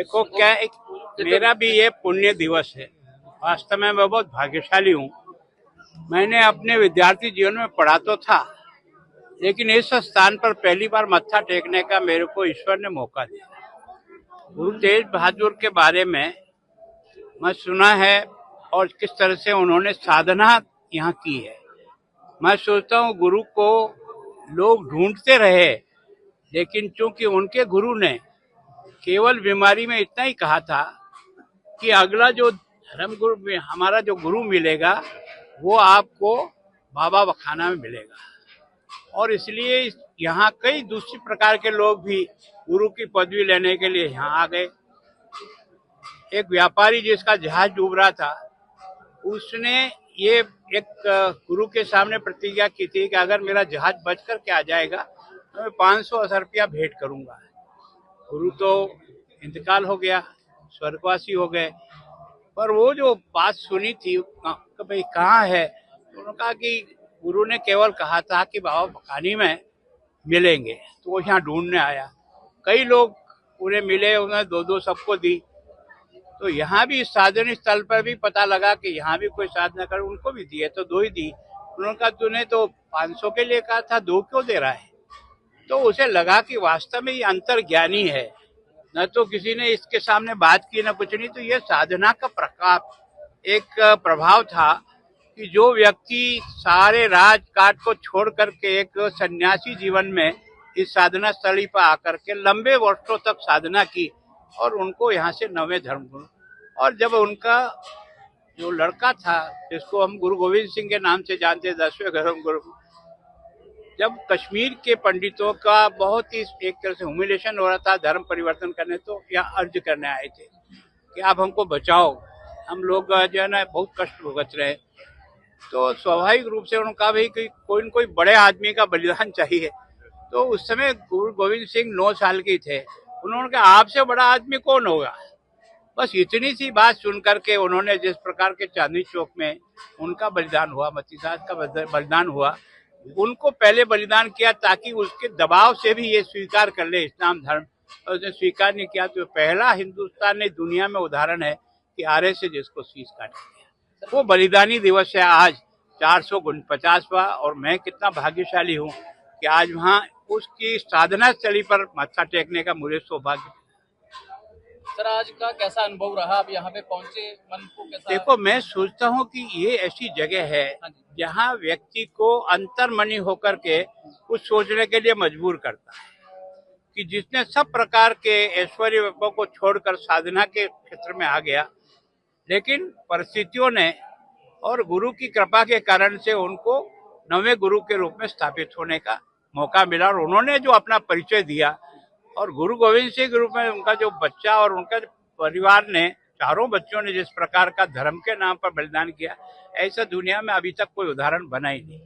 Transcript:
देखो क्या मेरा भी ये पुण्य दिवस है। वास्तव में मैं बहुत भाग्यशाली हूँ। मैंने अपने विद्यार्थी जीवन में पढ़ा तो था, लेकिन इस स्थान पर पहली बार मत्था टेकने का मेरे को ईश्वर ने मौका दिया। गुरु तेज बहादुर के बारे में मैं सुना है और किस तरह से उन्होंने साधना यहाँ की है। मैं सोचता हूँ गुरु को लोग ढूंढते रहे, लेकिन चूंकि उनके गुरु ने केवल बीमारी में इतना ही कहा था कि अगला जो धर्म गुरु में हमारा जो गुरु मिलेगा वो आपको बाबा बखाना में मिलेगा। और इसलिए यहाँ कई दूसरी प्रकार के लोग भी गुरु की पदवी लेने के लिए यहाँ आ गए। एक व्यापारी जिसका जहाज डूब रहा था, उसने ये एक गुरु के सामने प्रतिज्ञा की थी कि अगर मेरा जहाज बच कर के आ जाएगा तो मैं 500 रुपया भेंट करूंगा। गुरु तो इंतकाल हो गया, स्वर्गवासी हो गए, पर वो जो बात सुनी थी कि भाई कहाँ है, तो उन्होंने कहा कि गुरु ने केवल कहा था कि बाबा बखानी में मिलेंगे, तो वो यहाँ ढूंढने आया। कई लोग उन्हें मिले, उन्होंने दो दो सबको दी। तो यहाँ भी साधन स्थल पर भी पता लगा कि यहाँ भी कोई साधना कर, उनको भी दिए तो दो ही दी। उन्होंने कहा तूने तो 500 के लिए कहा था, दो क्यों दे रहा है? तो उसे लगा कि वास्तव में ये अंतर्ज्ञानी है, न तो किसी ने इसके सामने बात की न कुछ नहीं। तो ये साधना का प्रकाप एक प्रभाव था कि जो व्यक्ति सारे राजकाज को छोड़ करके एक सन्यासी जीवन में इस साधना स्थली पर आकर के लंबे वर्षों तक साधना की, और उनको यहाँ से 9वें धर्म गुरु। और जब उनका जो लड़का था जिसको हम गुरु गोविंद सिंह के नाम से जानते, 10वें धर्म गुरु, जब कश्मीर के पंडितों का बहुत ही एक तरह से ह्यूमिलेशन हो रहा था धर्म परिवर्तन करने, तो यहाँ अर्ज करने आए थे कि आप हमको बचाओ, हम लोग जो है ना बहुत कष्ट भुगत रहे। तो स्वाभाविक रूप से उन्होंने कहा भाई कोई न कोई बड़े आदमी का बलिदान चाहिए। तो उस समय गुरु गोविंद सिंह 9 साल के थे। उन्होंने कहा आपसे बड़ा आदमी कौन होगा? बस इतनी सी बात सुन करके उन्होंने जिस प्रकार के चांदनी चौक में उनका बलिदान हुआ, मतीदास का बलिदान हुआ, उनको पहले बलिदान किया ताकि उसके दबाव से भी ये स्वीकार कर ले इस्लाम धर्म। और उसने स्वीकार नहीं किया तो पहला हिंदुस्तान ने दुनिया में उदाहरण है कि आरे से जिसको शीश काट दिया। वो बलिदानी दिवस है आज 450वां, और मैं कितना भाग्यशाली हूँ कि आज वहाँ उसकी साधना स्थली पर माथा टेकने का मुझे सौभाग्य। सर आज का कैसा अनुभव रहा? आप यहाँ पे पहुंचे, मन को कैसा? देखो मैं सोचता हूँ कि ये ऐसी जगह है जहाँ व्यक्ति को अंतर्मनी होकर के कुछ सोचने के लिए मजबूर करता है कि जिसने सब प्रकार के ऐश्वर्य को छोड़कर साधना के क्षेत्र में आ गया, लेकिन परिस्थितियों ने और गुरु की कृपा के कारण से उनको 9वें गुरु के रूप में स्थापित होने का मौका मिला। और उन्होंने जो अपना परिचय दिया, और गुरु गोविंद सिंह के रूप में उनका जो बच्चा और उनका परिवार ने, चारों बच्चों ने जिस प्रकार का धर्म के नाम पर बलिदान किया, ऐसा दुनिया में अभी तक कोई उदाहरण बना ही नहीं।